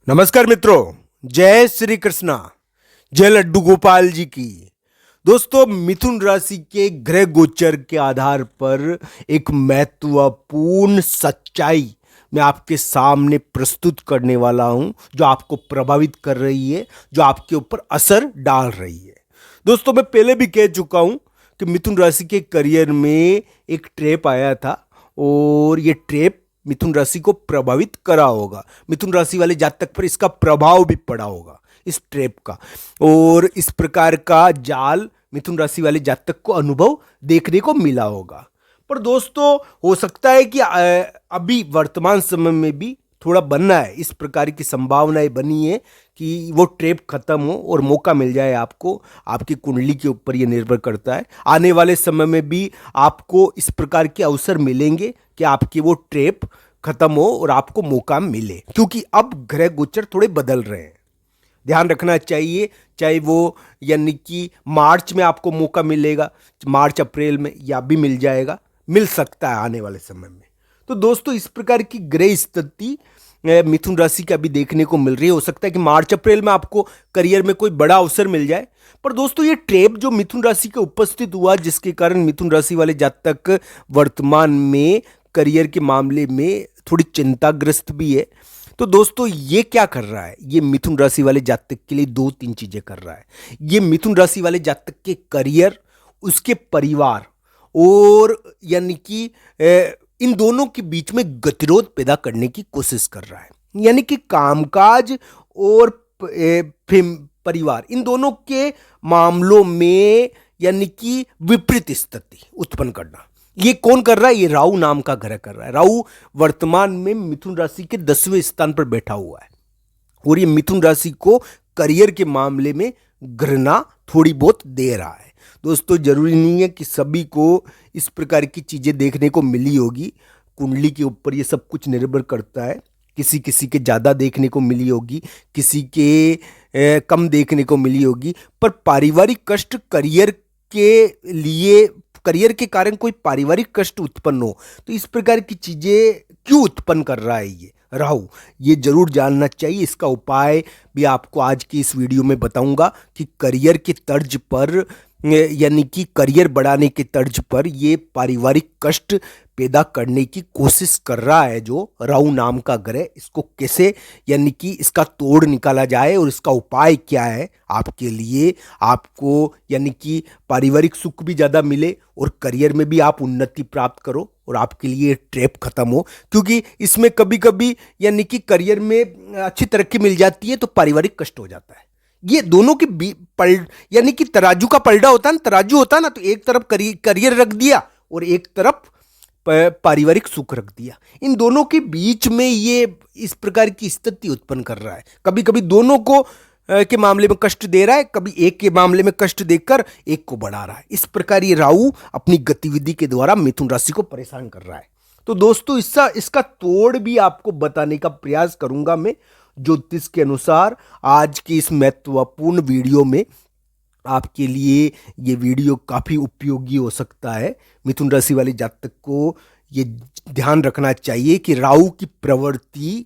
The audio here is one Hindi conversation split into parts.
नमस्कार मित्रों, जय श्री कृष्णा, जय लड्डू गोपाल जी की। दोस्तों, मिथुन राशि के ग्रह गोचर के आधार पर एक महत्वपूर्ण सच्चाई मैं आपके सामने प्रस्तुत करने वाला हूं, जो आपको प्रभावित कर रही है, जो आपके ऊपर असर डाल रही है। दोस्तों, मैं पहले भी कह चुका हूं कि मिथुन राशि के करियर में एक ट्रैप आया था और ये ट्रैप मिथुन राशि को प्रभावित करा होगा। मिथुन राशि वाले जातक पर इसका प्रभाव भी पड़ा होगा, इस ट्रैप का। और इस प्रकार का जाल मिथुन राशि वाले जातक को अनुभव देखने को मिला होगा। पर दोस्तों, हो सकता है कि अभी वर्तमान समय में भी थोड़ा बनना है, इस प्रकार की संभावनाएं बनी है कि वो ट्रैप खत्म हो और मौका मिल जाए आपको। आपकी कुंडली के ऊपर ये निर्भर करता है। आने वाले समय में भी आपको इस प्रकार के अवसर मिलेंगे कि आपकी वो ट्रैप खत्म हो और आपको मौका मिले, क्योंकि अब ग्रह गोचर थोड़े बदल रहे हैं। ध्यान रखना चाहिए, चाहे वो यानी कि मार्च में आपको मौका मिलेगा, मार्च अप्रैल में, या भी मिल जाएगा, मिल सकता है आने वाले समय में। तो दोस्तों, इस प्रकार की ग्रह स्थिति मिथुन राशि का अभी देखने को मिल रही है। हो सकता है कि मार्च अप्रैल में आपको करियर में कोई बड़ा अवसर मिल जाए। पर दोस्तों, ये ट्रैप जो मिथुन राशि के उपस्थित हुआ, जिसके कारण मिथुन राशि वाले जातक वर्तमान में करियर के मामले में थोड़ी चिंताग्रस्त भी है। तो दोस्तों, ये क्या कर रहा है? ये मिथुन राशि वाले जातक के लिए दो तीन चीजें कर रहा है। ये मिथुन राशि वाले जातक के करियर, उसके परिवार और यानी कि इन दोनों के बीच में गतिरोध पैदा करने की कोशिश कर रहा है। यानी कि कामकाज और परिवार, इन दोनों के मामलों में यानी कि विपरीत स्थिति उत्पन्न करना। ये कौन कर रहा है? ये राहु नाम का ग्रह कर रहा है। राहु वर्तमान में मिथुन राशि के 10वें स्थान पर बैठा हुआ है और ये मिथुन राशि को करियर के मामले में घृणा थोड़ी बहुत दे रहा है। दोस्तों, जरूरी नहीं है कि सभी को इस प्रकार की चीजें देखने को मिली होगी। कुंडली के ऊपर ये सब कुछ निर्भर करता है। किसी किसी के ज्यादा देखने को मिली होगी, किसी के कम देखने को मिली होगी। पर पारिवारिक कष्ट करियर के लिए, करियर के कारण कोई पारिवारिक कष्ट उत्पन्न हो, तो इस प्रकार की चीजें क्यों उत्पन्न कर रहा है ये राहु, ये जरूर जानना चाहिए। इसका उपाय भी आपको आज की इस वीडियो में बताऊंगा कि करियर के तर्ज पर, यानी कि करियर बढ़ाने के तर्ज पर ये पारिवारिक कष्ट पैदा करने की कोशिश कर रहा है जो राहु नाम का ग्रह, इसको कैसे यानी कि इसका तोड़ निकाला जाए और इसका उपाय क्या है आपके लिए, आपको यानी कि पारिवारिक सुख भी ज़्यादा मिले और करियर में भी आप उन्नति प्राप्त करो और आपके लिए ट्रैप खत्म हो। क्योंकि इसमें कभी कभी यानी कि करियर में अच्छी तरक्की मिल जाती है तो पारिवारिक कष्ट हो जाता है। ये दोनों के यानी कि तराजू का पलड़ा होता है ना, तराजू होता है ना, तो एक तरफ करियर रख दिया और एक तरफ पारिवारिक सुख रख दिया। इन दोनों के बीच में ये इस प्रकार की स्थिति उत्पन्न कर रहा है। कभी कभी दोनों को के मामले में कष्ट दे रहा है, कभी एक के मामले में कष्ट देकर एक को बढ़ा रहा है। इस प्रकार ये राहु अपनी गतिविधि के द्वारा मिथुन राशि को परेशान कर रहा है। तो दोस्तों, इसका तोड़ भी आपको बताने का प्रयास करूंगा मैं ज्योतिष के अनुसार आज की इस महत्वपूर्ण वीडियो में। आपके लिए ये वीडियो काफ़ी उपयोगी हो सकता है। मिथुन राशि वाले जातक को ये ध्यान रखना चाहिए कि राहु की प्रवृत्ति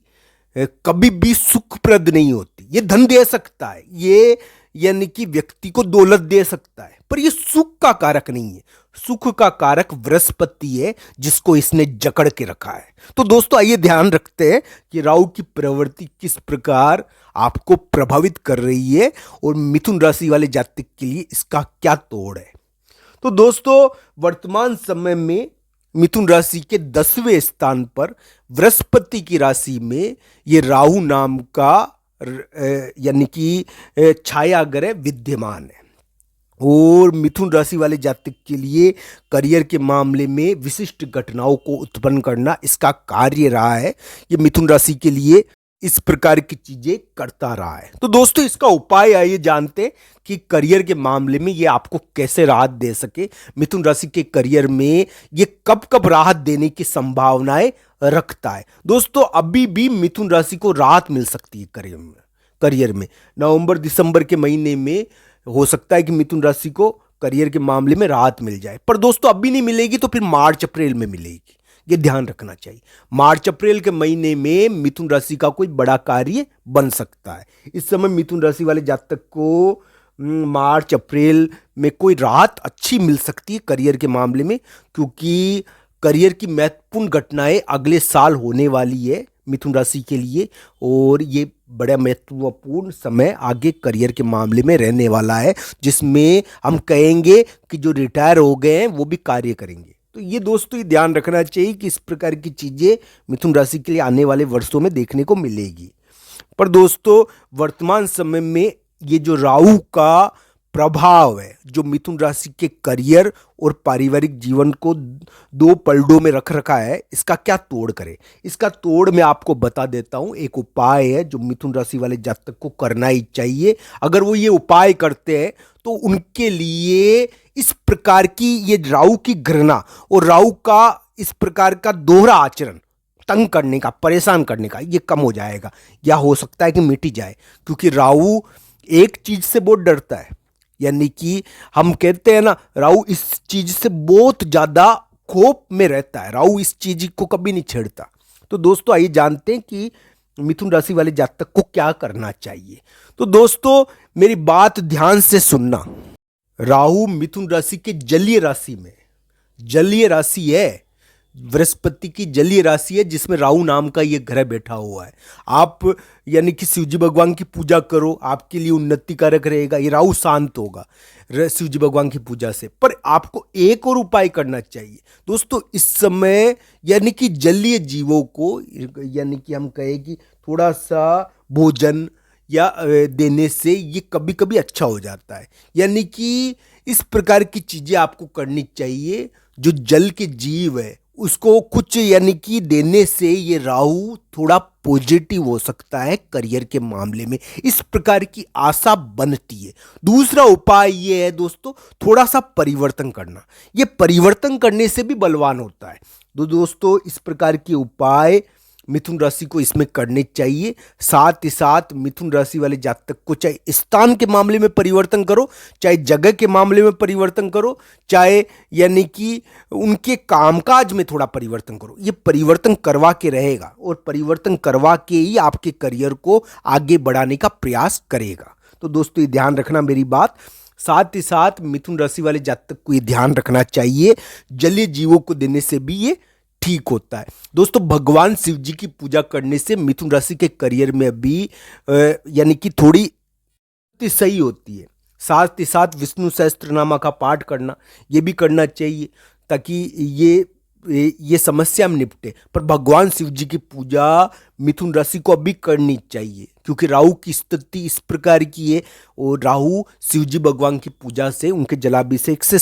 कभी भी सुखप्रद नहीं होती। ये धन दे सकता है, ये यानी कि व्यक्ति को दौलत दे सकता है, पर ये सुख का कारक नहीं है। सुख का कारक बृहस्पति है, जिसको इसने जकड़ के रखा है। तो दोस्तों, आइए ध्यान रखते हैं कि राहु की प्रवृत्ति किस प्रकार आपको प्रभावित कर रही है और मिथुन राशि वाले जातक के लिए इसका क्या तोड़ है। तो दोस्तों, वर्तमान समय में मिथुन राशि के 10वें स्थान पर बृहस्पति की राशि में ये राहु नाम का यानी कि छाया ग्रह विद्यमान है और मिथुन राशि वाले जातक के लिए करियर के मामले में विशिष्ट घटनाओं को उत्पन्न करना इसका कार्य रहा है। ये मिथुन राशि के लिए इस प्रकार की चीजें करता रहा है। तो दोस्तों, इसका उपाय आइए जानते कि करियर के मामले में ये आपको कैसे राहत दे सके। मिथुन राशि के करियर में ये कब कब राहत देने की संभावनाएं रखता है। दोस्तों, अभी भी मिथुन राशि को राहत मिल सकती है करियर में। नवंबर दिसंबर के महीने में हो सकता है कि मिथुन राशि को करियर के मामले में राहत मिल जाए, पर दोस्तों अभी नहीं मिलेगी तो फिर मार्च अप्रैल में मिलेगी। ये ध्यान रखना चाहिए। मार्च अप्रैल के महीने में मिथुन राशि का कोई बड़ा कार्य बन सकता है। इस समय मिथुन राशि वाले जातक को मार्च अप्रैल में कोई राहत अच्छी मिल सकती है करियर के मामले में, क्योंकि करियर की महत्वपूर्ण घटनाएं अगले साल होने वाली है मिथुन राशि के लिए, और ये बड़ा महत्वपूर्ण समय आगे करियर के मामले में रहने वाला है, जिसमें हम कहेंगे कि जो रिटायर हो गए हैं वो भी कार्य करेंगे। तो ये दोस्तों ये ध्यान रखना चाहिए कि इस प्रकार की चीज़ें मिथुन राशि के लिए आने वाले वर्षों में देखने को मिलेगी। पर दोस्तों वर्तमान समय में ये जो राहु का प्रभाव है जो मिथुन राशि के करियर और पारिवारिक जीवन को दो पलड़ों में रख रखा है, इसका क्या तोड़ करे। इसका तोड़ मैं आपको बता देता हूं। एक उपाय है जो मिथुन राशि वाले जातक को करना ही चाहिए। अगर वो ये उपाय करते हैं तो उनके लिए इस प्रकार की ये राहु की घृणा और राहु का इस प्रकार का दोहरा आचरण, तंग करने का, परेशान करने का, ये कम हो जाएगा या हो सकता है कि मिट ही जाए। क्योंकि राहु एक चीज से बहुत डरता है, यानी कि हम कहते हैं ना, राहु इस चीज से बहुत ज्यादा खौफ में रहता है। राहु इस चीज को कभी नहीं छेड़ता। तो दोस्तों आइए जानते हैं कि मिथुन राशि वाले जातक को क्या करना चाहिए। तो दोस्तों मेरी बात ध्यान से सुनना। राहु मिथुन राशि के जलीय राशि में, जलीय राशि है, बृहस्पति की जलीय राशि है, जिसमें राहु नाम का ये ग्रह बैठा हुआ है। आप यानी कि शिवजी भगवान की पूजा करो, आपके लिए उन्नति कारक रहेगा। ये राहु शांत होगा शिवजी भगवान की पूजा से। पर आपको एक और उपाय करना चाहिए दोस्तों इस समय, यानी कि जलीय जीवों को, यानी कि हम कहें कि थोड़ा सा भोजन या देने से ये कभी कभी अच्छा हो जाता है। यानी कि इस प्रकार की चीजें आपको करनी चाहिए। जो जल के जीव है उसको कुछ यानी कि देने से ये राहु थोड़ा पॉजिटिव हो सकता है करियर के मामले में, इस प्रकार की आशा बनती है। दूसरा उपाय ये है दोस्तों, थोड़ा सा परिवर्तन करना। ये परिवर्तन करने से भी बलवान होता है। तो दोस्तों इस प्रकार के उपाय मिथुन राशि को इसमें करने चाहिए। साथ ही साथ मिथुन राशि वाले जातक को चाहे स्थान के मामले में परिवर्तन करो, चाहे जगह के मामले में परिवर्तन करो, चाहे यानी कि उनके कामकाज में थोड़ा परिवर्तन करो। ये परिवर्तन करवा के रहेगा और परिवर्तन करवा के ही आपके करियर को आगे बढ़ाने का प्रयास करेगा। तो दोस्तों ये ध्यान रखना मेरी बात। साथ ही साथ मिथुन राशि वाले जातक को ये ध्यान रखना चाहिए, जलीय जीवों को देने से भी ये ठीक होता है। दोस्तों भगवान शिव जी की पूजा करने से मिथुन राशि के करियर में भी यानी कि थोड़ी सही होती है। साथ ही साथ विष्णु सहस्त्रनामा का पाठ करना ये भी करना चाहिए, ताकि ये समस्या में निपटे। पर भगवान शिव जी की पूजा मिथुन राशि को अभी करनी चाहिए, क्योंकि राहु की स्थिति इस प्रकार की है और राहु शिव जी भगवान की पूजा से, उनके जलाभिषेक से